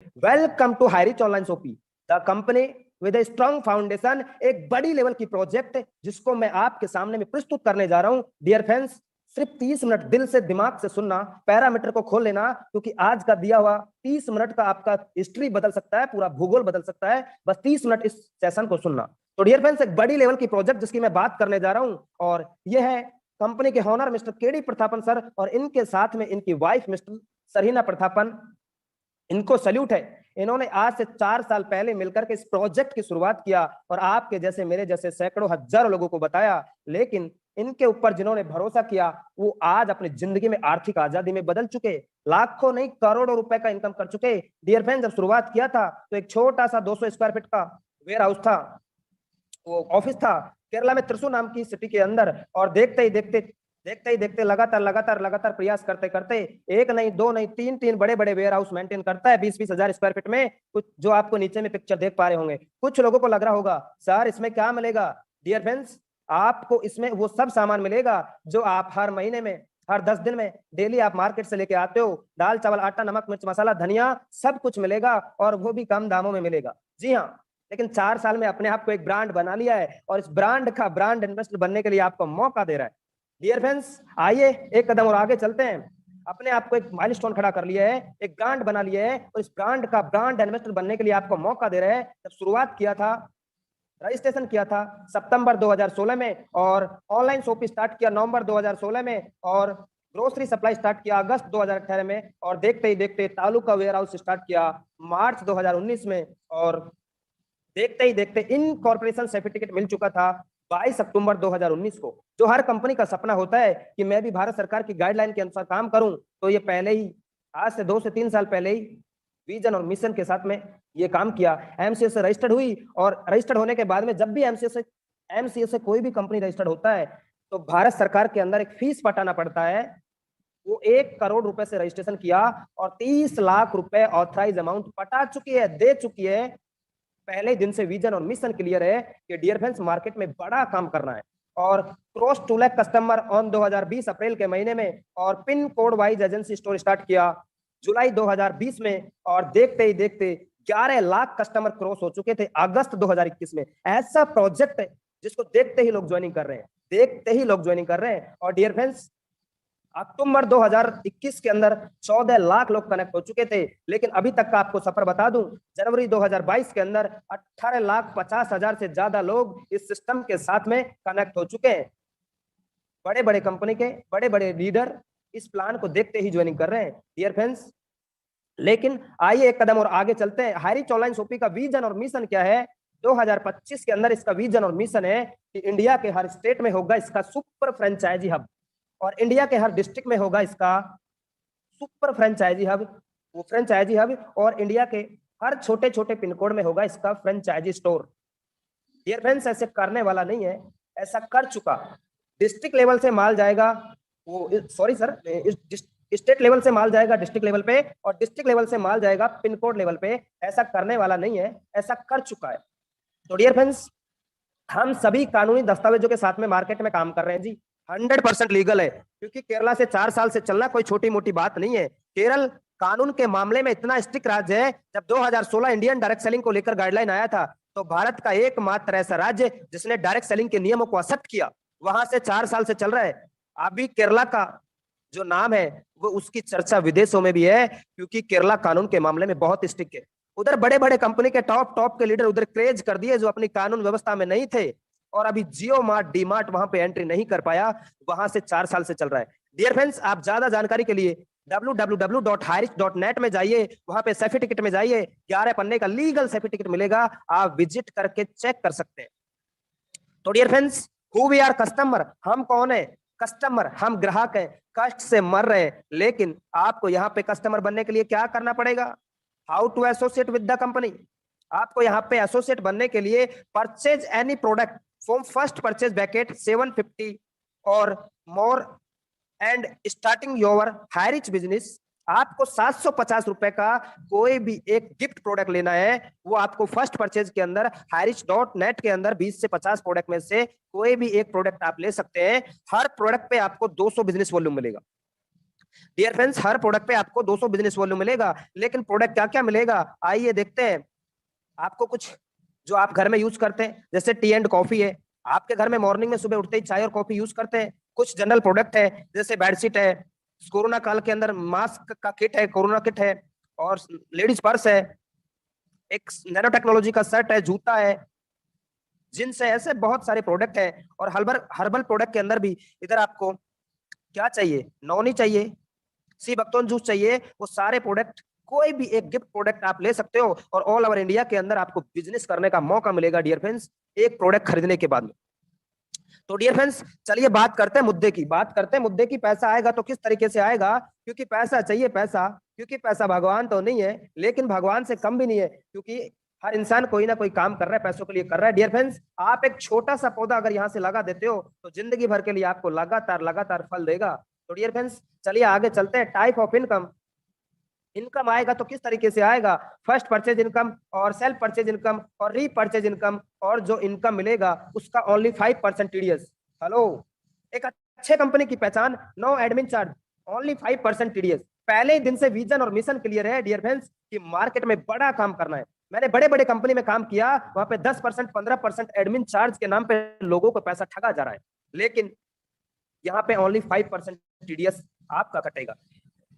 Welcome to Highrich online shoppe, the company with a strong foundation. एक बड़ी level की project जिसको मैं आपके सामने में प्रस्तुत करने जा रहा हूं। डियर फ्रेंड्स, सिर्फ 30 मिनट दिल से दिमाग से सुनना, पैरामीटर को खोल लेना, क्योंकि आज का दिया हुआ 30 मिनट का आपका हिस्ट्री बदल सकता है, पूरा भूगोल बदल सकता है। बस 30 मिनट इस सेशन को सुनना। तो डियर फ्रेंड्स, एक बड़ी लेवल की प्रोजेक्ट जिसकी मैं बात करने जा रहा हूं, और यह है कंपनी के owner mister KD Prathapan sir, और इनके साथ में इनकी वाइफ मिस्टर सरहिना प्रतापन। इनको सल्यूट है। इन्होंने आज से 4 साल पहले मिलकर के इस प्रोजेक्ट की शुरुआत किया और आपके जैसे मेरे जैसे सैकड़ों हजारों लोगों को बताया। लेकिन इनके ऊपर जिन्होंने भरोसा किया वो आज अपनी जिंदगी में आर्थिक आजादी में बदल चुके, लाखों नहीं करोड़ों रुपए का इनकम कर चुके। डियर फ्रेंड, जब शुरुआत किया था तो एक छोटा सा 200 स्क्वायर फीट का वेयर हाउस था, वो ऑफिस था केरला में त्रिशूर नाम की सिटी के अंदर। और देखते ही देखते लगातार प्रयास करते करते एक नहीं दो नहीं तीन तीन बड़े बड़े वेयर हाउस मेंटेन करता है 20-20 हजार स्क्वायर फीट में। कुछ जो आपको नीचे में पिक्चर देख पा रहे होंगे, कुछ लोगों को लग रहा होगा सर इसमें क्या मिलेगा। डियर फ्रेंड्स, आपको इसमें वो सब सामान मिलेगा जो आप हर महीने में, हर 10 दिन में डेली आप मार्केट से लेके आते हो। दाल चावल आटा नमक मिर्च मसाला धनिया सब कुछ मिलेगा, और वो भी कम दामों में मिलेगा। जी हाँ, लेकिन 4 साल में अपने आप को एक ब्रांड बना लिया है, और इस ब्रांड का ब्रांड इन्वेस्टर बनने के लिए आपको मौका दे रहा है। डियर फ्रेंड्स, आइए एक कदम और आगे चलते हैं। अपने आप को एक माइलस्टोन खड़ा कर लिया है, एक ब्रांड बना लिया है, और इस ब्रांड का ब्रांड इन्वेस्टर बनने के लिए आपको मौका दे रहे हैं। जब शुरुआत किया था, रजिस्ट्रेशन किया था सितंबर 2016 में, और ऑनलाइन शॉपिंग स्टार्ट किया नवंबर 2016 में, और ग्रोसरी सप्लाई स्टार्ट किया अगस्त 2018 में, और देखते ही देखते तालुका वेयर हाउस स्टार्ट किया मार्च 2019 में, और देखते ही देखते इनकॉर्पोरेशन सर्टिफिकेट मिल चुका था 22 अक्टूबर 2019 को। जो हर कंपनी का सपना होता है कि मैं भी भारत सरकार की गाइडलाइन के अनुसार काम करूं, तो ये पहले ही आज से 2 से 3 साल पहले ही विजन और मिशन के साथ में ये काम किया। एमसीएस से रजिस्टर्ड हुई, और रजिस्टर्ड होने के बाद में जब भी एमसीएस से कोई भी कंपनी रजिस्टर्ड होता है तो भारत सरकार के अंदर एक फीस पटाना पड़ता है। वो 1 करोड़ रुपए से रजिस्ट्रेशन किया, और 30 लाख रुपए ऑथराइज अमाउंट पटा चुकी है, दे चुकी है। पहले दिन से विजन और मिशन क्लियर है कि डियर फ्रेंड्स, मार्केट में बड़ा काम करना है, और क्रॉस 2 लाख कस्टमर ऑन 2020 अप्रैल के महीने में, और pin code wise agency store start किया जुलाई 2020 में, और देखते ही देखते 11 लाख कस्टमर क्रॉस हो चुके थे अगस्त 2021 में। ऐसा प्रोजेक्ट है जिसको देखते ही लोग ज्वाइनिंग कर रहे हैं, देखते ही लोग ज्वाइनिंग कर रहे हैं। और डियर फ्रेंड्स, अक्टूबर 2021 के अंदर 14 लाख लोग कनेक्ट हो चुके थे, लेकिन अभी तक का आपको सफर बता दूं, जनवरी 2022 के अंदर 18,50,000 से ज्यादा लोग इस सिस्टम के साथ में कनेक्ट हो चुके हैं। बड़े बड़े कंपनी के बड़े बड़े लीडर इस प्लान को देखते ही ज्वाइनिंग कर रहे हैं। डियर फ्रेंड्स, लेकिन आइए एक कदम और आगे चलते हैं। हाईरिच ऑनलाइन शॉपिंग का विजन और मिशन क्या है। 2025 के अंदर इसका विजन और मिशन है कि इंडिया के हर स्टेट में होगा इसका सुपर फ्रेंचाइजी हब, और इंडिया के हर डिस्ट्रिक्ट में होगा इसका सुपर फ्रेंचाइजी हब, वो फ्रेंचाइजी हब, और इंडिया के हर छोटे छोटे पिन कोड में होगा इसका फ्रेंचाइजी स्टोर। डियर फ्रेंड्स, ऐसे करने वाला नहीं है, ऐसा कर चुका। डिस्ट्रिक्ट लेवल से माल जाएगा, वो सॉरी सर, स्टेट लेवल से माल जाएगा डिस्ट्रिक्ट लेवल पे, और डिस्ट्रिक्ट लेवल से माल जाएगा पिन कोड लेवल पे। ऐसा करने वाला नहीं है, ऐसा कर चुका है। तो डियर फ्रेंड्स, हम सभी कानूनी दस्तावेजों के साथ में मार्केट में काम कर रहे हैं जी। 100% लीगल है, क्योंकि केरला से 4 साल से चलना कोई छोटी मोटी बात नहीं है। केरल कानून के मामले में इतना स्ट्रिक्ट राज्य है। जब 2016 इंडियन डायरेक्ट सेलिंग को लेकर गाइडलाइन आया था, तो भारत का एकमात्र ऐसा राज्य जिसने डायरेक्ट सेलिंग के नियमों को एक्सेप्ट किया, वहां से 4 साल से चल रहा है। अभी केरला का जो नाम है वो उसकी चर्चा विदेशों में भी है, क्योंकि केरला कानून के मामले में बहुत स्ट्रिक्ट है। उधर बड़े बड़े कंपनी के टॉप के लीडर उधर क्रेज कर दिए जो अपनी कानून व्यवस्था में नहीं थे, और अभी जियो मार्ट डी मार्ट वहां पे एंट्री नहीं कर पाया। वहां से 4 साल से चल रहा है। डियर फ्रेंड्स, आप ज्यादा जानकारी के लिए www.hirich.net में जाइए, वहां पे सर्टिफिकेट में जाइए, 11 पन्ने का लीगल सर्टिफिकेट मिलेगा, आप विजिट करके चेक कर सकते हैं। तो dear friends, who we are customer, हम कौन है कस्टमर, हम ग्राहक हैं, कष्ट से मर रहे हैं। लेकिन आपको यहाँ पे कस्टमर बनने के लिए क्या करना पड़ेगा, how to associate with the company. आपको यहाँ पे एसोसिएट बनने के लिए purchase any product from first purchase bucket 750 और more and starting your Highrich business. आपको 750 रुपए का कोई भी एक गिफ्ट प्रोडक्ट लेना है, वो आपको फर्स्ट परचेज के अंदर हाईरिच.net के अंदर 20 से 50 प्रोडक्ट में से कोई भी एक प्रोडक्ट आप ले सकते हैं। हर प्रोडक्ट पे आपको 200 बिजनेस वॉल्यूम मिलेगा। डियर फ्रेंड्स, हर प्रोडक्ट पे आपको 200 बिजनेस वॉल्यूम मिलेगा, लेकिन प्रोडक्ट क्या क्या मिलेगा आइए देखते हैं। आपको कुछ जो आप घर में यूज करते हैं, जैसे टी एंड कॉफी है, आपके घर में मॉर्निंग में सुबह उठते ही चाय और कॉफी यूज करते हैं। कुछ जनरल प्रोडक्ट है, जैसे बेडशीट है, कोरोना काल के अंदर मास्क का किट है, कोरोना किट है, और लेडीज पर्स है, एक नैनो टेक्नोलॉजी का सेट है, जूता है, जिनसे ऐसे बहुत सारे प्रोडक्ट है। और हर्बल हर्बल प्रोडक्ट के अंदर भी इधर आपको क्या चाहिए, नौनी चाहिए, सी बक्तौन जूस चाहिए, वो सारे प्रोडक्ट, कोई भी एक गिफ्ट प्रोडक्ट आप ले सकते हो और ऑल ओवर इंडिया के अंदर आपको बिजनेस करने का मौका मिलेगा डियर फ्रेंड्स, एक प्रोडक्ट खरीदने के बाद में। तो डियर फ्रेंड्स, चलिए बात करते हैं मुद्दे की, बात करते हैं मुद्दे की। पैसा आएगा तो किस तरीके से आएगा, क्योंकि पैसा चाहिए, पैसा, क्योंकि पैसा भगवान तो नहीं है, लेकिन भगवान से कम भी नहीं है, क्योंकि हर इंसान कोई ना कोई काम कर रहा है, पैसों के लिए कर रहा है। डियर फ्रेंड्स, आप एक छोटा सा पौधा अगर यहाँ से लगा देते हो तो जिंदगी भर के लिए आपको लगातार लगातार फल देगा। तो डियर फ्रेंड्स, चलिए आगे चलते हैं। टाइप ऑफ इनकम, इनकम आएगा तो किस तरीके से आएगा, फर्स्ट परचेज इनकम और सेल्फ परचेज इनकम और रीपरचेज इनकम, और जो इनकम मिलेगा उसका ओनली 5% टीडीएस। हेलो, एक अच्छे कंपनी की पहचान, no admin charge, only 5% TDS. पहले ही दिन से विजन और मिशन क्लियर है डियर फ्रेंड्स कि मार्केट में बड़ा काम करना है। मैंने बड़े बड़े कंपनी में काम किया, वहां पे 10% 15% एडमिन चार्ज के नाम पे लोगों को पैसा ठगा जा रहा है, लेकिन यहाँ पे ओनली 5% टीडीएस आपका कटेगा।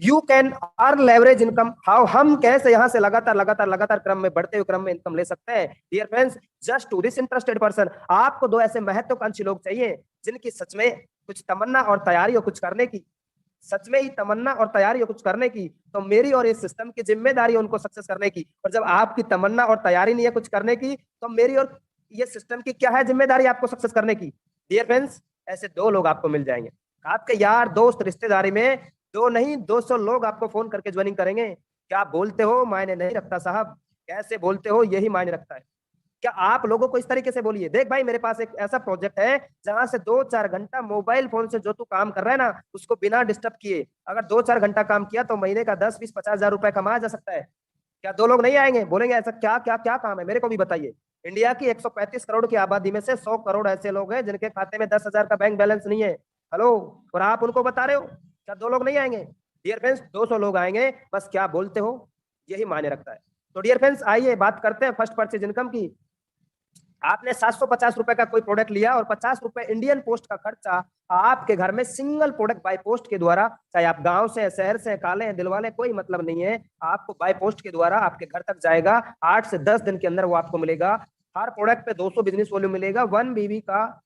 You can earn leverage income, how, हम कैसे यहां से लगातार लगातार लगातार क्रम में बढ़ते हुए क्रम में इनकम ले सकते हैं। Dear friends, just to this interested person, आपको दो ऐसे महत्वाकांक्षी लोग चाहिए जिनकी सच में कुछ तमन्ना और तैयारी हो कुछ करने की, सच में ही तमन्ना और तैयारी हो कुछ करने की। तो मेरी और इस सिस्टम की जिम्मेदारी है उनको सक्सेस करने की, और जब आपकी तमन्ना और तैयारी नहीं है कुछ करने की, तो मेरी और ये सिस्टम की क्या है जिम्मेदारी आपको सक्सेस करने की। डियर फ्रेंड्स, ऐसे दो लोग आपको मिल जाएंगे, आपके यार दोस्त रिश्तेदारी में, दो नहीं 200 लोग आपको फोन करके ज्वाइनिंग करेंगे। क्या बोलते हो मायने नहीं रखता साहब, कैसे बोलते हो यही मायने रखता है। क्या आप लोगों को इस तरीके से बोलिए, देख भाई मेरे पास एक ऐसा प्रोजेक्ट है जहां से 2-4 घंटा मोबाइल फोन से जो तू काम कर रहा है ना, उसको बिना डिस्टर्ब किए अगर 2-4 घंटा काम किया तो महीने का 10-20-50 हजार रुपए कमाया जा सकता है। क्या दो लोग नहीं आएंगे, बोलेंगे ऐसा क्या क्या क्या काम है, मेरे को भी बताइए। इंडिया की 135 करोड़ की आबादी में से 100 करोड़ ऐसे लोग हैं जिनके खाते में 10 हजार का बैंक बैलेंस नहीं है। हेलो, और आप उनको बता रहे हो, क्या दो लोग नहीं आएंगे? डियर फ्रेंड्स, 200 लोग आएंगे, बस क्या बोलते हो यही मायने रखता है। तो डियर फ्रेंड्स, आइए बात करते हैं फर्स्ट परचेज इनकम की। आपने 750 रुपए का कोई प्रोडक्ट लिया और 50 रुपए इंडियन पोस्ट का खर्चा आपके घर में सिंगल प्रोडक्ट बाय पोस्ट के द्वारा, चाहे आप गांव से शहर से काले हैं दिलवाले, कोई मतलब नहीं है, आपको बाय पोस्ट के द्वारा आपके घर तक जाएगा। 8 से 10 दिन के अंदर वो आपको मिलेगा। हर प्रोडक्ट पे 200 बिजनेस वॉल्यूम मिलेगा। 1 बीबी का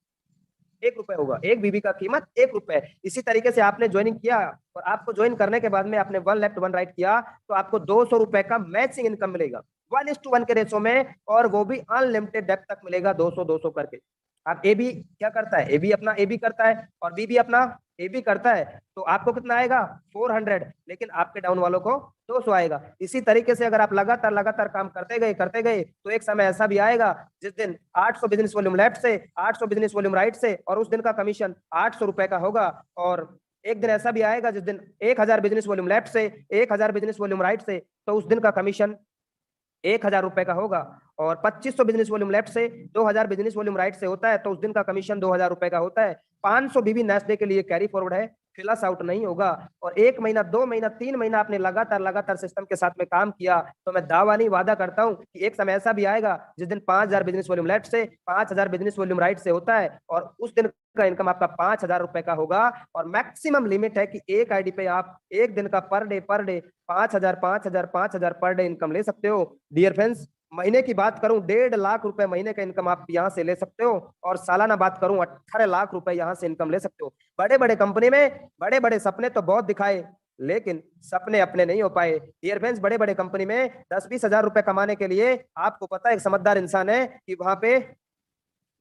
1 रुपए होगा, 1 बीबी का कीमत 1 रुपए। इसी तरीके से आपने ज्वाइनिंग किया और आपको ज्वाइन करने के बाद में आपने 1 लेफ्ट 1 राइट किया तो आपको 200 रुपए का मैचिंग इनकम मिलेगा 1:1 के रेशो में, और वो भी अनलिमिटेड डेप्थ तक मिलेगा 200-200 करके। अब ए बी क्या करता है, ए बी अपना ए बी करता है और बी भी अपना ए बी करता है, तो आपको कितना आएगा 400, लेकिन आपके डाउन वालों को 200 आएगा। इसी तरीके से अगर आप लगातार लगातार काम करते गए तो एक समय ऐसा भी आएगा जिस दिन 800 बिजनेस वॉल्यूम लेफ्ट से, 800 बिजनेस वॉल्यूम राइट से, और उस दिन का कमीशन 800 रुपए का होगा। और एक दिन ऐसा भी आएगा जिस दिन 1000 बिजनेस वॉल्यूम लेफ्ट से, 1000 बिजनेस वॉल्यूम राइट से, तो उस दिन का कमीशन 1000 रुपए का होगा। और 2500 बिजनेस वॉल्यूम लेफ्ट से, 2000 बिजनेस वॉल्यूम राइट से होता है तो उस दिन का कमीशन 2000 रुपए का होता है। 500 बीबी नेक्स्ट डे के लिए कैरी फॉरवर्ड है, फिलस आउट नहीं होगा। और 1 महीना 2 महीना 3 महीना आपने लगातार लगातार सिस्टम के साथ में काम किया तो मैं दावा नहीं वादा करता हूं कि एक समय ऐसा भी आएगा जिस दिन 5000 बिजनेस वॉल्यूम लेफ्ट से, 5000 बिजनेस वॉल्यूम राइट से होता है और उस दिन का इनकम आपका 5000 रुपए का होगा। और मैक्सिमम लिमिट है कि एक आईडी पे आप एक दिन का per day 5000 per day income ले सकते हो। डियर फ्रेंड्स, महीने की बात करूं 1.5 लाख रुपए महीने का इनकम आप यहां से ले सकते हो, और सालाना बात करूं 18 लाख रुपए यहां से इनकम ले सकते हो। बड़े बड़े कंपनी में बड़े बड़े सपने तो बहुत दिखाए, लेकिन सपने अपने नहीं हो पाए। डियर फ्रेंड्स, बड़े बड़े कंपनी में 10-20 हजार रुपए कमाने के लिए आपको पता है एक समझदार इंसान है कि वहां पे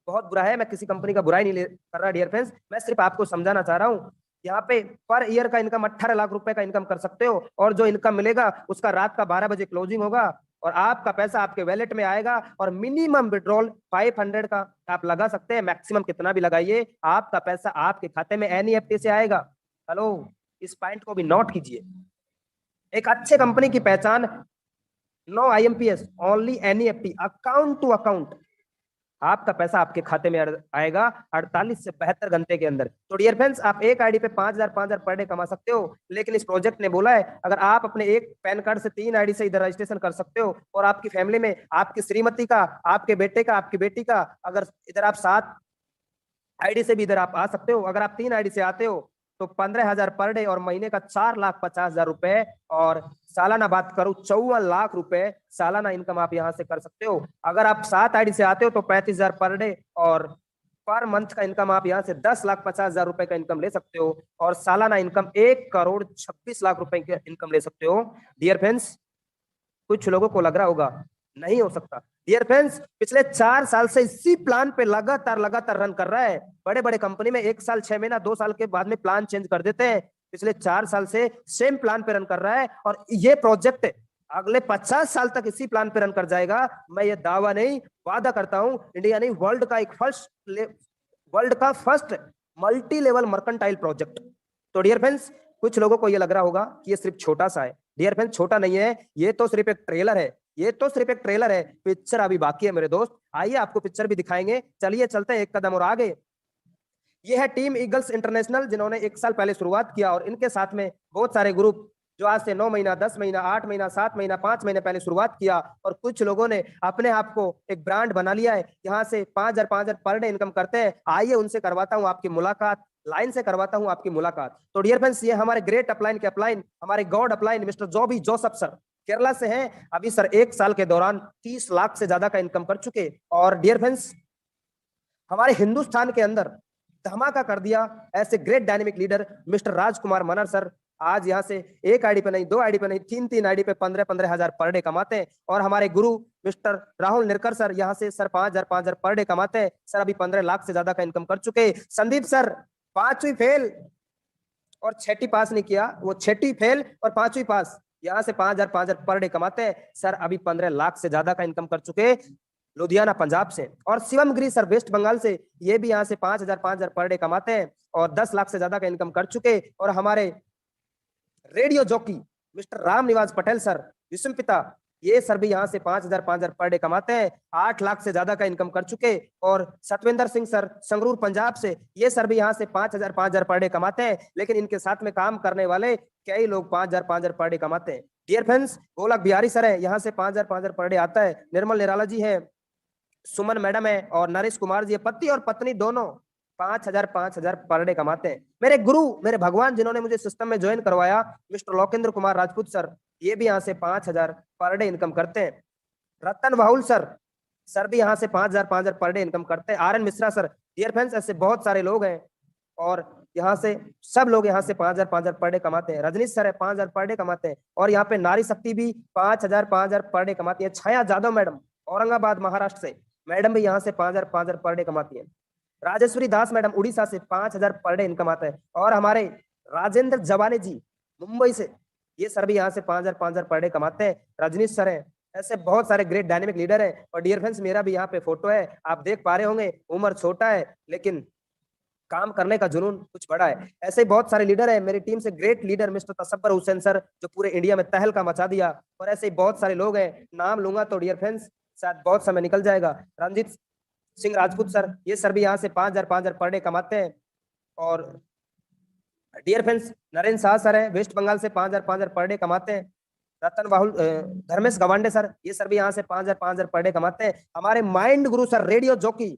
बहुत बुरा है, मैं किसी कंपनी का बुराई नहीं कर रहा डियर फ्रेंड्स, मैं सिर्फ आपको समझाना चाह रहा हूँ। यहाँ पे पर ईयर का इनकम 18 लाख रुपए का इनकम कर सकते हो, और जो इनकम मिलेगा उसका रात का 12 बजे क्लोजिंग होगा और आपका पैसा आपके वैलेट में आएगा। और मिनिमम विड्रॉल 500 का आप लगा सकते हैं, मैक्सिमम कितना भी लगाइए, आपका पैसा आपके खाते में एनईएफटी से आएगा। हेलो, इस पॉइंट को भी नोट कीजिए। एक अच्छे कंपनी की पहचान, no IMPS, only NEFT, account to account. आपका पैसा आपके खाते में आएगा 48 से 72 घंटे के अंदर। तो डियर फ्रेंड्स, आप एक आईडी पे 5,000 पर डे कमा सकते हो, लेकिन इस प्रोजेक्ट ने बोला है अगर आप अपने एक पैन कार्ड से 3 आईडी से इधर रजिस्ट्रेशन कर सकते हो, और आपकी फैमिली में आपकी श्रीमती का, आपके बेटे का, आपकी बेटी का, अगर इधर आप 7 आईडी से भी इधर आप आ सकते हो। अगर आप 3 आईडी से आते हो तो 15,000 पर डे और महीने का 4,50,000 रुपए, और सालाना बात करूं 54 लाख रुपए सालाना इनकम आप यहां से कर सकते हो। अगर आप 7 आईडी से आते हो तो 35,000 पर डे और पर मंथ का इनकम आप यहां से 10,50,000 रुपए का इनकम ले सकते हो, और सालाना इनकम 1,26,00,000 रुपए का इनकम ले सकते हो। डियर फ्रेंड्स, कुछ लोगों को लग रहा होगा नहीं हो सकता। डियर फ्रेंड्स, पिछले 4 साल से इसी प्लान पे लगातार रन कर रहा है। बड़े बड़े कंपनी में 1 साल 6 महीना 2 साल के बाद में प्लान चेंज कर देते हैं। पिछले 4 साल से सेम प्लान पे रन कर रहा है, और ये प्रोजेक्ट अगले 50 साल तक इसी प्लान पे रन कर जाएगा। मैं ये दावा नहीं, वादा करता हूं, इंडिया नहीं वर्ल्ड का first multi level mercantile project. तो डियर फ्रेंड्स, कुछ लोगों को ये लग रहा होगा कि ये सिर्फ छोटा सा है। डियर फ्रेंड्स, छोटा नहीं है, ये तो सिर्फ एक ट्रेलर है, ये तो सिर्फ एक ट्रेलर है, पिक्चर अभी बाकी है मेरे दोस्त। आइए आपको पिक्चर भी दिखाएंगे। चलिए चलते हैं एक कदम और आगे। ये है टीम ईगल्स इंटरनेशनल, जिन्होंने 1 साल पहले शुरुआत किया, और इनके साथ में बहुत सारे ग्रुप जो आज से 9 महीना, 10 महीना, 8 महीना, 7 महीना, 5 महीने पहले शुरुआत किया, और कुछ लोगों ने अपने आप को एक ब्रांड बना लिया है। यहाँ से 5,000 पर डे इनकम करते हैं। आइए उनसे करवाता हूँ आपकी मुलाकात, लाइन से करवाता हूँ आपकी मुलाकात। तो डियर फ्रेंड्स, ये हमारे ग्रेट अपलाइन के अपलाइन, हमारे God upline mister जॉबी Joseph sir Kerala से हैं। अभी सर 1 साल के दौरान 30 लाख से ज्यादा का इनकम कर चुके। और डियर फ्रेंड्स, हमारे हिंदुस्तान के अंदर धमाका कर दिया ऐसे ग्रेट डायनेमिक लीडर मिस्टर राजकुमार मनर सर। आज यहाँ से 1 आईडी पे नहीं, 2 आईडी पे नहीं, 3 आईडी पे 15 हजार पर डे कमाते हैं। और हमारे गुरु मिस्टर राहुल निरकर सर यहाँ से सर 5,000 पर डे कमाते हैं। सर अभी 15 लाख से ज्यादा का इनकम कर चुके। संदीप सर 5वीं फेल और 6ठी पास नहीं किया, वो 6ठी फेल और 5वीं पास, यहाँ से 5,000 पर डे कमाते हैं। सर अभी 15 लाख से ज्यादा का इनकम कर चुके लुधियाना पंजाब से। और शिवम गिरी सर वेस्ट बंगाल से, ये भी यहाँ से 5,000 पर डे कमाते हैं और 10 लाख से ज्यादा का इनकम कर चुके। और हमारे radio jockey mister Ram Niwas Patel sir विषम पिता, ये सर भी यहाँ से 5,000 पर डे कमाते हैं, 8 लाख से ज्यादा का इनकम कर चुके। और सतविंदर सिंह सर संगरूर पंजाब से, ये सर भी यहाँ से 5,000 पर डे कमाते हैं, लेकिन इनके साथ में काम करने वाले कई लोग 5,000 पर डे कमाते हैं। डियर फ्रेंड्स, गोलक बिहारी सर है, यहाँ से 5,000 पर डे आता है। निर्मल निराला जी है, सुमन मैडम है, और नरेश कुमार जी, पति और पत्नी दोनों 5,000 पर डे कमाते हैं। मेरे गुरु, मेरे भगवान, जिन्होंने मुझे सिस्टम में ज्वाइन करवाया, मिस्टर लोकेंद्र कुमार राजपूत सर, ये भी यहाँ से 5,000 पर डे इनकम करते हैं। रतन बाहुल सर भी यहाँ से 5,000 पर डे इनकम करते हैं। R N Mishra sir, dear friends, ऐसे बहुत सारे लोग हैं, और यहाँ से सब लोग यहाँ से 5,000 पर डे कमाते हैं। रजनीश सर है, 5,000 पर डे कमाते हैं। और यहाँ पे नारी शक्ति भी 5,000 पर डे कमाती है। छाया जादव मैडम औरंगाबाद महाराष्ट्र से, मैडम भी यहाँ से 5,000 पर डे कमाती है। राजेश्वरी दास मैडम उड़ीसा से 5,000 पर डे इनकम आता है। और हमारे राजेंद्र जवाने जी मुंबई से, ये सर भी यहाँ से 5,000 पर डे कमाते हैं। रजनीश सर है, ऐसे बहुत सारे ग्रेट डायनेमिक लीडर है। और डियर फ्रेंड्स, मेरा भी यहाँ पे फोटो है, आप देख पा रहे होंगे, उम्र छोटा है लेकिन काम करने का जुनून कुछ बड़ा है। ऐसे ही बहुत सारे लीडर है मेरी टीम से। Great leader mister Tasabbur Hussain sir, जो पूरे इंडिया में तहलका मचा दिया। और ऐसे ही बहुत सारे लोग हैं, नाम लूंगा तो डियर फ्रेंड्स शायद बहुत समय निकल जाएगा। रंजीत सिंह राजपूत सर, ये सर भी यहाँ से 5,000 पर डे कमाते हैं। और dear friends, Narendra Shah sir है, वेस्ट बंगाल से 5,000 पर डे कमाते हैं। रतन बाहुल धर्मेश गवांडे सर, ये सर भी यहाँ से 5,000 पर डे कमाते हैं। हमारे माइंड गुरु सर रेडियो जॉकी,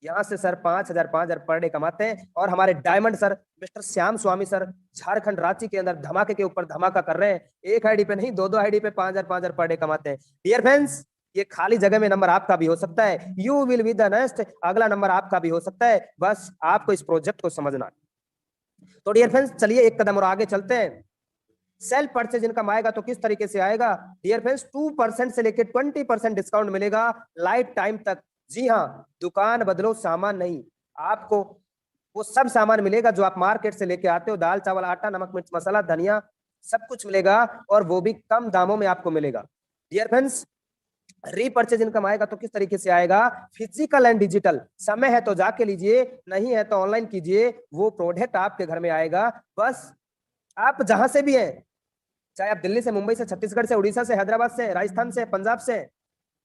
यहाँ से सर 5,000 पर डे कमाते हैं। और हमारे डायमंड सर मिस्टर श्याम स्वामी सर, झारखंड रांची के अंदर धमाके के ऊपर धमाका कर रहे हैं। 1 आईडी पे नहीं, 2 आईडी पे 5,000 पर डे कमाते हैं। डियर फ्रेंड्स, ये खाली जगह में नंबर आपका भी हो सकता है। You will be the next, अगला नंबर आपका भी हो सकता है, बस आपको इस प्रोजेक्ट को समझना। तो डियर फ्रेंड्स, चलिए एक कदम और आगे चलते हैं। सेल्फ परचेज इनकम आएगा तो किस तरीके से आएगा? डियर फ्रेंड्स, 2% से लेकर 20% डिस्काउंट मिलेगा लाइफ टाइम तक। जी हाँ, दुकान बदलो सामान नहीं, आपको वो सब सामान मिलेगा जो आप मार्केट से लेके आते हो। दाल चावल आटा नमक मिर्च मसाला धनिया सब कुछ मिलेगा, और वो भी कम दामों में आपको मिलेगा। डियर फ्रेंड्स, रीपर्चेज इनकम आएगा तो किस तरीके से आएगा? Physical and digital. समय है तो जाके लीजिए, नहीं है तो ऑनलाइन कीजिए, वो प्रोडक्ट आपके घर में आएगा। बस आप जहां से भी हैं, चाहे आप दिल्ली से, मुंबई से, छत्तीसगढ़ से, उड़ीसा से, हैदराबाद से, राजस्थान से, पंजाब से,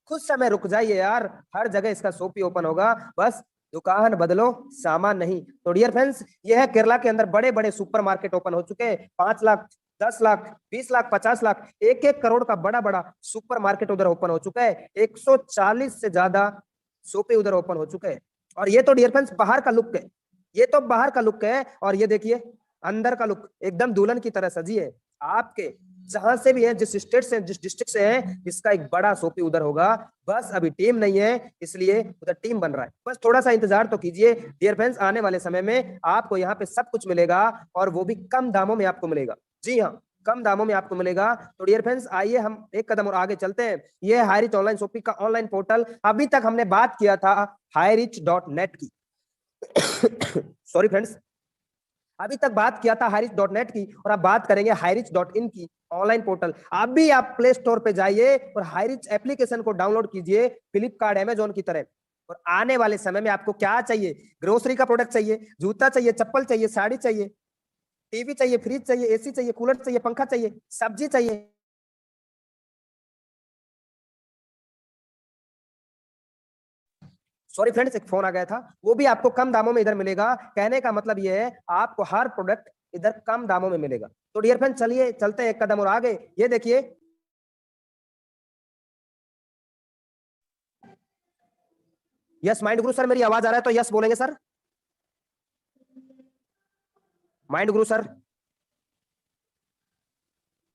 कुछ समय रुक जाइए यार, हर जगह इसका शॉपी ओपन होगा, बस दुकान बदलो सामान नहीं। तो डियर फ्रेंड्स, ये है केरला के अंदर बड़े बड़े सुपर मार्केट ओपन हो चुके हैं, 5 लाख, 10 लाख, 20 लाख, 50 लाख, 1-1 करोड़ का बड़ा बड़ा सुपर मार्केट उधर ओपन हो चुका है। 140 से ज्यादा शॉपी उधर ओपन हो चुके हैं। और ये तो डियर फ्रेंड्स बाहर का लुक है, ये तो बाहर का लुक है। और ये देखिए अंदर का लुक, एकदम दुल्हन की तरह सजी है। आपके जहां से भी है, जिस स्टेट से, जिस डिस्ट्रिक्ट से है, इसका एक बड़ा शॉपी उधर होगा। बस अभी टीम नहीं है, इसलिए उधर टीम बन रहा है। बस थोड़ा सा इंतजार तो कीजिए डियर फ्रेंड्स, आने वाले समय में आपको यहाँ पे सब कुछ मिलेगा, और वो भी कम दामों में आपको मिलेगा। जी हाँ, कम दामों में आपको मिलेगा। तो डियर फ्रेंड्स, आइए हम एक कदम और आगे चलते हैं। ये है हाईरिच ऑनलाइन शॉपिंग का ऑनलाइन पोर्टल। अभी तक हमने बात किया था हाईरिच.नेट की सॉरी फ्रेंड्स, अभी तक बात किया था हाईरिच.नेट की, और अब बात करेंगे हाईरिच.इन की ऑनलाइन पोर्टल। अभी आप प्ले स्टोर पे जाइए और हाईरिच एप्लीकेशन को डाउनलोड कीजिए, फ्लिपकार्ट, अमेजोन की तरह। और आने वाले समय में आपको क्या चाहिए, ग्रोसरी का प्रोडक्ट चाहिए, जूता चाहिए, चप्पल चाहिए, साड़ी चाहिए, टीवी चाहिए, फ्रिज चाहिए, एसी चाहिए, कूलर चाहिए, पंखा चाहिए, सब्जी चाहिए, सॉरी फ्रेंड्स एक फोन आ गया था, वो भी आपको कम दामों में इधर मिलेगा। कहने का मतलब ये है आपको हर प्रोडक्ट इधर कम दामों में मिलेगा। तो डियर फ्रेंड चलिए चलते हैं एक कदम और आगे। ये देखिए, यस माइंड गुरु सर, मेरी आवाज आ रहा है तो यस बोलेंगे sir. Mind Guru sir,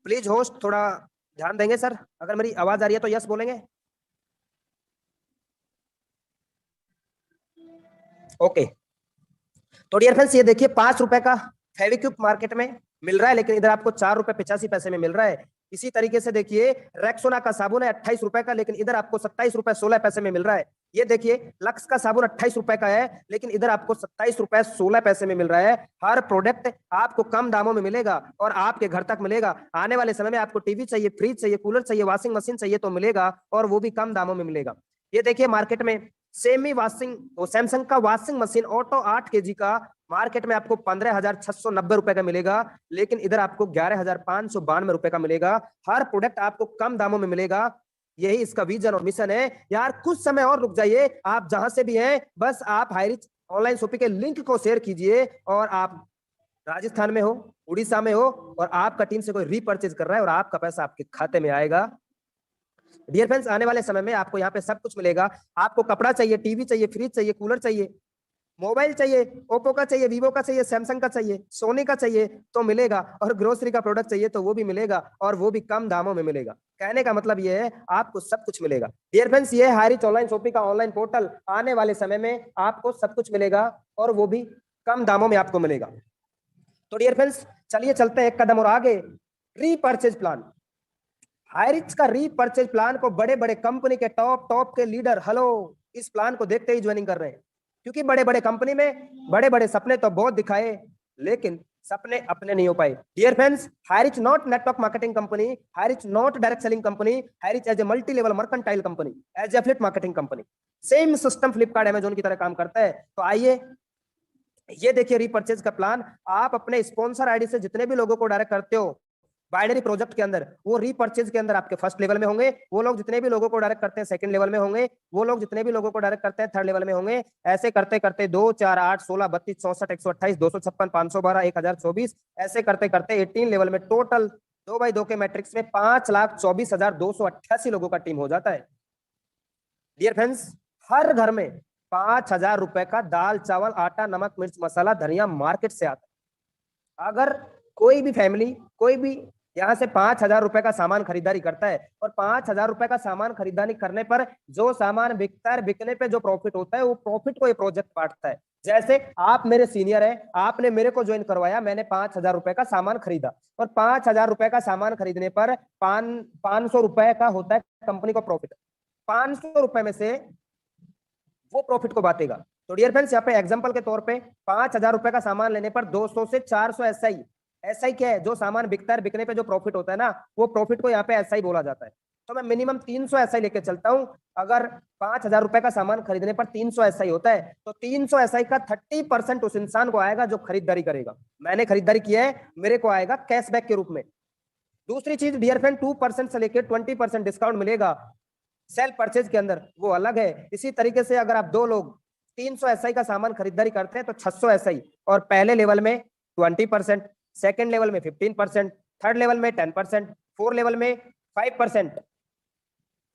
please host थोड़ा ध्यान देंगे सर, अगर मेरी आवाज आ रही है तो यस बोलेंगे। ओके। तो डियर फ्रेंड्स ये देखिए, 5 रुपए का फेविक्विक मार्केट में मिल रहा है, लेकिन इधर आपको 4 रुपए 85 पैसे में मिल रहा है। इसी तरीके से देखिए, रेक्सोना का साबुन है 28 रुपए का, लेकिन इधर आपको 27 रुपए 16 पैसे में मिल रहा है। ये देखिए, लक्स का साबुन 28 रुपए का है, लेकिन इधर आपको 27 रुपए 16 पैसे में मिल रहा है। हर प्रोडक्ट आपको कम दामों में मिलेगा और आपके घर तक मिलेगा। आने वाले समय में आपको टीवी चाहिए, फ्रिज चाहिए, कूलर चाहिए, वॉशिंग मशीन चाहिए तो मिलेगा, और वो भी कम दामों में मिलेगा। ये देखिए मार्केट में सेमी वॉशिंग, वो सैमसंग का वॉशिंग मशीन ऑटो 8 kg का मार्केट में आपको 15,690 रुपए का मिलेगा, लेकिन इधर आपको 11,592 रुपए का मिलेगा। हर प्रोडक्ट आपको कम दामों में मिलेगा। यही इसका विजन और मिशन है। यार कुछ समय और रुक जाइए, आप जहां से भी हैं, बस आप हाईरिच ऑनलाइन शॉपिंग के लिंक को शेयर कीजिए, और आप राजस्थान में हो, उड़ीसा में हो, और आपका टीम से कोई रीपरचेज कर रहा है, और आपका पैसा आपके खाते में आएगा। डियर फ्रेंड्स, आने वाले समय में आपको यहाँ पे सब कुछ मिलेगा। आपको कपड़ा चाहिए, टीवी चाहिए, फ्रिज चाहिए, कूलर चाहिए, मोबाइल चाहिए, ओप्पो का चाहिए, वीवो का चाहिए, सैमसंग का चाहिए, सोनी का चाहिए तो मिलेगा, और ग्रोसरी का प्रोडक्ट चाहिए तो वो भी मिलेगा, और वो भी कम दामों में मिलेगा। कहने का मतलब ये है आपको सब कुछ मिलेगा। डियर फ्रेंड्स, ये है हाईरिच ऑनलाइन शॉपिंग का ऑनलाइन पोर्टल। आने वाले समय में आपको सब कुछ मिलेगा, और वो भी कम दामों में आपको मिलेगा। तो डियर फ्रेंड्स चलिए चलते हैं एक कदम और आगे। रीपर्चेज प्लान, हाईरिच का रीपर्चेज प्लान को बड़े बड़े कंपनी के टॉप टॉप के लीडर, हेलो, इस प्लान को देखते ही ज्वाइनिंग कर रहे हैं। क्योंकि बड़े बड़े कंपनी में बड़े बड़े सपने तो बहुत दिखाए, लेकिन सपने अपने नहीं हो पाए। Dear friends, Highrich not network marketing company, Highrich not direct selling company, Highrich as a multi level mercantile company, as affiliate marketing company. Same system Flipkart, Amazon की तरह काम करता है। तो आइए ये देखिए रीपर्चेज का प्लान। आप अपने स्पॉन्सर आईडी से जितने भी लोगों को डायरेक्ट करते हो बाइनरी प्रोजेक्ट के अंदर, वो रीपर्चेज के अंदर आपके फर्स्ट लेवल में होंगे। वो लोग जितने भी लोगों को डायरेक्ट करते हैं सेकंड लेवल में होंगे। वो लोग जितने भी लोगों को डायरेक्ट करते हैं थर्ड लेवल में होंगे। ऐसे करते करते 2 4 8 16 32 64 128 256 512 1024, ऐसे करते करते 18 लेवल में टोटल 2x2 के मैट्रिक्स में 5,24,288 लोगों का टीम हो जाता है। डियर फ्रेंड्स, हर घर में 5,000 रुपए का दाल चावल आटा नमक मिर्च मसाला धनिया मार्केट से आता है। अगर कोई भी फैमिली, कोई भी यहाँ से 5,000 रुपए का सामान खरीदारी करता है, और 5,000 रुपए का सामान खरीदारी करने पर जो सामान बिकता है, बिकने पे जो प्रॉफिट होता है, वो प्रॉफिट को ये प्रोजेक्ट बांटता है। जैसे आप मेरे सीनियर हैं, आपने मेरे को ज्वाइन करवाया, मैंने 5,000 रुपए का सामान खरीदा, और 5,000 रुपए का सामान खरीदने पर 500 रुपए का होता है कंपनी को प्रॉफिट। 500 रुपए में से वो प्रॉफिट को बांटेगा। तो डियर फ्रेंड्स, यहाँ पे एग्जांपल के तौर पे 5,000 रुपए का सामान लेने पर 200 से 400 एसआई, एसआई क्या है, जो सामान बिकता है बिकने पे जो प्रॉफिट होता है ना, वो प्रॉफिट को यहाँ पे एसआई बोला जाता है। तो मैं मिनिमम 300 एसआई लेके चलता हूँ। अगर 5,000 रुपए का सामान खरीदने पर 300 एसआई होता है, तो 300 एसआई का 30% उस इंसान को आएगा जो खरीदारी करेगा। मैंने खरीदारी किया है, मेरे को आएगा कैशबैक के रूप में। दूसरी चीज डियर फ्रेंड, 2% से लेकर 20% डिस्काउंट मिलेगा सेल परचेज के अंदर वो अलग है। इसी तरीके से अगर आप दो लोग 300 एसआई का सामान खरीदारी करते हैं तो 600 एसआई, और पहले लेवल में 20%, सेकंड लेवल में 15%, थर्ड लेवल में 10%, फोर्थ लेवल में 5%,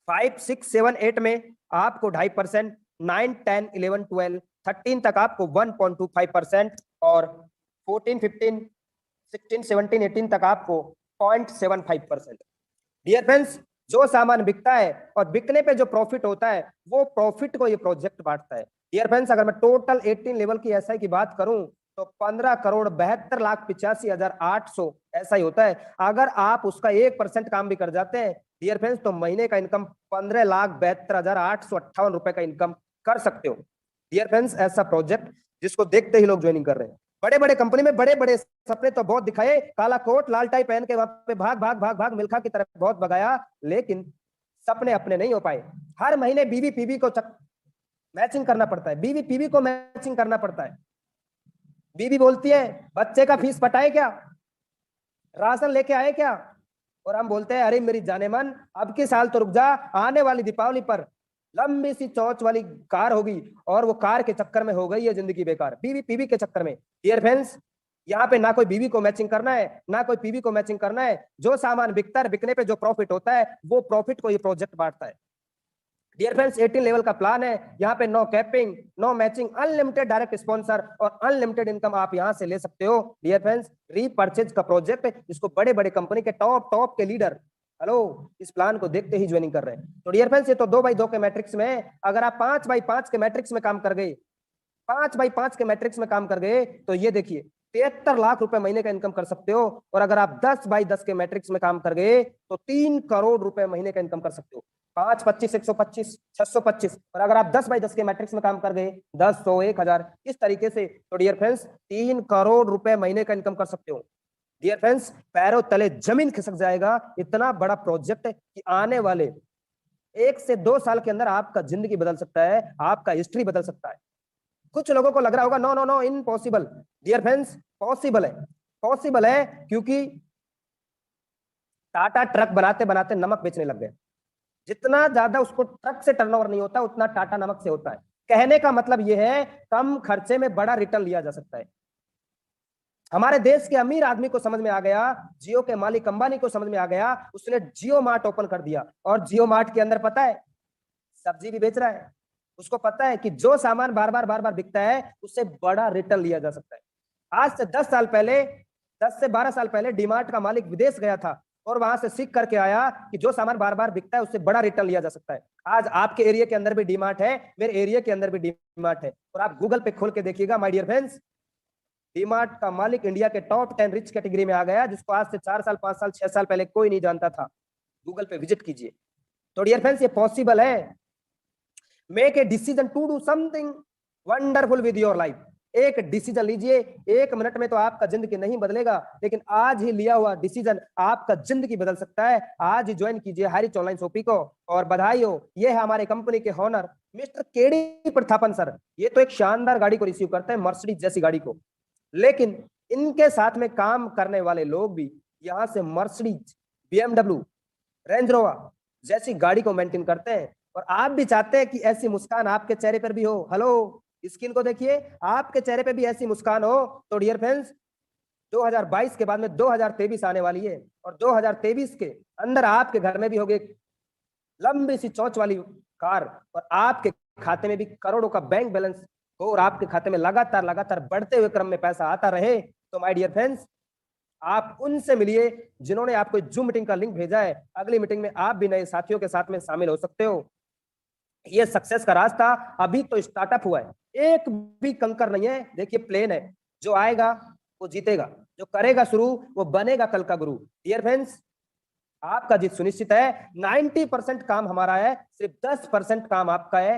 5, 6, 7, 8 में आपको 2.5%, 9, 10, 11, 12, 13 तक आपको 1.25%, और 14, 15, 16, 17, 18 तक आपको 0.75%। डियर फ्रेंड्स, जो सामान बिकता है और बिकने पे जो प्रॉफिट होता है वो प्रॉफिट को ये प्रोजेक्ट बांटता है। डियर फ्रेंड्स, अगर मैं टोटल 18 लेवल की एसआई की बात करूं तो 15,72,85,800 एसआई होता है। अगर आप उसका 1% काम भी कर जाते हैं डियर फ्रेंड्स, तो महीने का इनकम 15,72,858 रुपए का इनकम कर सकते हो। डियर फ्रेंड्स, ऐसा प्रोजेक्ट जिसको देखते ही लोग ज्वाइनिंग कर रहे हैं। बड़े बड़े कंपनी में बड़े बड़े सपने तो बहुत दिखाए, काला कोट लाल टाई पहन के वहां पे भाग भाग भाग भाग मिल्खा की तरफ बहुत भगाया, लेकिन सपने अपने नहीं हो पाए। हर महीने बीवी पीवी को मैचिंग करना पड़ता है, बीवी पीवी को मैचिंग करना पड़ता है। बीवी बोलती है बच्चे का फीस पटाए क्या, राशन लेके आए क्या, और हम बोलते हैं अरे मेरी जाने मन अब के साल तो रुक जा, आने वाली दीपावली पर लंबी सी चौच वाली कार होगी, और वो कार के चक्कर में हो गई है जिंदगी बेकार, बीवी पीवी के चक्कर में। डियर फ्रेंड्स, यहाँ पे ना कोई बीवी को मैचिंग करना है ना कोई पीवी को मैचिंग करना है। जो सामान बिकता है, बिकने पे जो प्रॉफिट होता है वो प्रॉफिट को ये प्रोजेक्ट बांटता है। डियर फ्रेंड्स, 18 लेवल का प्लान है, यहाँ पे no capping, no matching, unlimited direct sponsor और अनलिमिटेड इनकम आप यहाँ से ले सकते हो। डियर फ्रेंड्स, रीपर्चेज का प्रोजेक्ट है जिसको बड़े बड़े कंपनी के टॉप के लीडर हेलो इस प्लान को देखते ही ज्वाइनिंग कर रहे हैं। तो डियर फ्रेंड्स, ये तो 2x2 के मैट्रिक्स में, अगर आप 5x5 के मैट्रिक्स में काम कर गए, 5x5 के मैट्रिक्स में काम कर गए, तो ये देखिए 73 लाख रुपए महीने का इनकम कर सकते हो। और अगर आप 10x10 के मैट्रिक्स में काम कर गए तो 3 करोड़ रुपए महीने का इनकम कर सकते हो। 5, 25, 125, 625, और अगर आप 10x10 के मैट्रिक्स में काम कर गए 10, 100, 1000 इस तरीके से, तो डियर फ्रेंड्स 3 करोड़ रुपए महीने का इनकम कर सकते हो। डियर फ्रेंड्स, पैरों तले जमीन खिसक जाएगा, इतना बड़ा प्रोजेक्ट है कि आने वाले 1 से 2 साल के अंदर आपका जिंदगी बदल सकता है, आपका हिस्ट्री बदल सकता है। कुछ लोगों को लग रहा होगा no no no impossible. Dear friends, possible है क्योंकि टाटा ट्रक बनाते बनाते नमक बेचने लग गए। जितना ज्यादा उसको ट्रक से टर्नओवर नहीं होता उतना टाटा नमक से होता है। कहने का मतलब यह है कम खर्चे में बड़ा रिटर्न लिया जा सकता है। हमारे देश के अमीर आदमी को समझ में आ गया, जियो के मालिक अंबानी को समझ में आ गया, उसने जियो मार्ट ओपन कर दिया, और जियो मार्ट के अंदर पता है सब्जी भी बेच रहा है। उसको पता है कि जो सामान बार बार बिकता है उससे बड़ा रिटर्न लिया जा सकता है। आज से 10 साल पहले, 10 से 12 साल पहले डीमार्ट का मालिक विदेश गया था और वहां से सीख करके आया कि जो सामान बार बार बिकता है उससे बड़ा रिटर्न लिया जा सकता है। आज आपके एरिया के अंदर भी डीमार्ट है, मेरे एरिया के अंदर भी डीमार्ट है, और आप गूगल पे खोल के देखिएगा माय डियर फ्रेंड्स, डीमार्ट का मालिक इंडिया के टॉप 10 रिच कैटेगरी में आ गया, जिसको आज से 4 साल 5 साल 6 साल पहले कोई नहीं जानता था। गूगल पे विजिट कीजिए। तो डियर फ्रेंड्स, ये पॉसिबल है। Make a decision to do something wonderful with your life. एक डिसीजन लीजिए, 1 मिनट में तो आपका जिंदगी नहीं बदलेगा, लेकिन आज ही लिया हुआ डिसीजन आपका जिंदगी बदल सकता है। आज ही ज्वाइन कीजिए हाईरिच ऑनलाइन शॉपिंग को, और बधाई हो, ये है हमारे कंपनी के owner mister KD Prathapan sir. ये तो एक शानदार गाड़ी को रिसीव करते हैं, मर्सिडीज जैसी गाड़ी को, लेकिन इनके साथ में काम करने वाले लोग भी यहां से मर्सिडीज, BMW, रेंज रोवर जैसी गाड़ी को मेंटेन करते हैं। और आप भी चाहते हैं कि ऐसी मुस्कान आपके चेहरे पर भी हो। हेलो, स्किन को देखिए, आपके चेहरे पे भी ऐसी मुस्कान हो। तो डियर फ्रेंड्स, 2022 के बाद में 2023 आने वाली है, और 2023 के अंदर आपके घर में भी होगी लंबी सी चौच वाली कार, और आपके खाते में भी करोड़ों का बैंक बैलेंस हो, और आपके खाते में लगातार बढ़ते हुए क्रम में पैसा आता रहे। तो माय डियर फ्रेंड्स, आप उनसे मिलिए जिन्होंने आपको जूम मीटिंग का लिंक भेजा है। अगली मीटिंग में आप भी नए साथियों के साथ में शामिल हो सकते हो। ये सक्सेस का रास्ता अभी तो स्टार्टअप हुआ है, एक भी कंकर नहीं है। देखिए प्लेन है, जो आएगा वो जीतेगा, जो करेगा शुरू वो बनेगा कल का गुरु। डियर फ्रेंड्स, आपका जीत सुनिश्चित है। 90% काम हमारा है, सिर्फ 10% काम आपका है।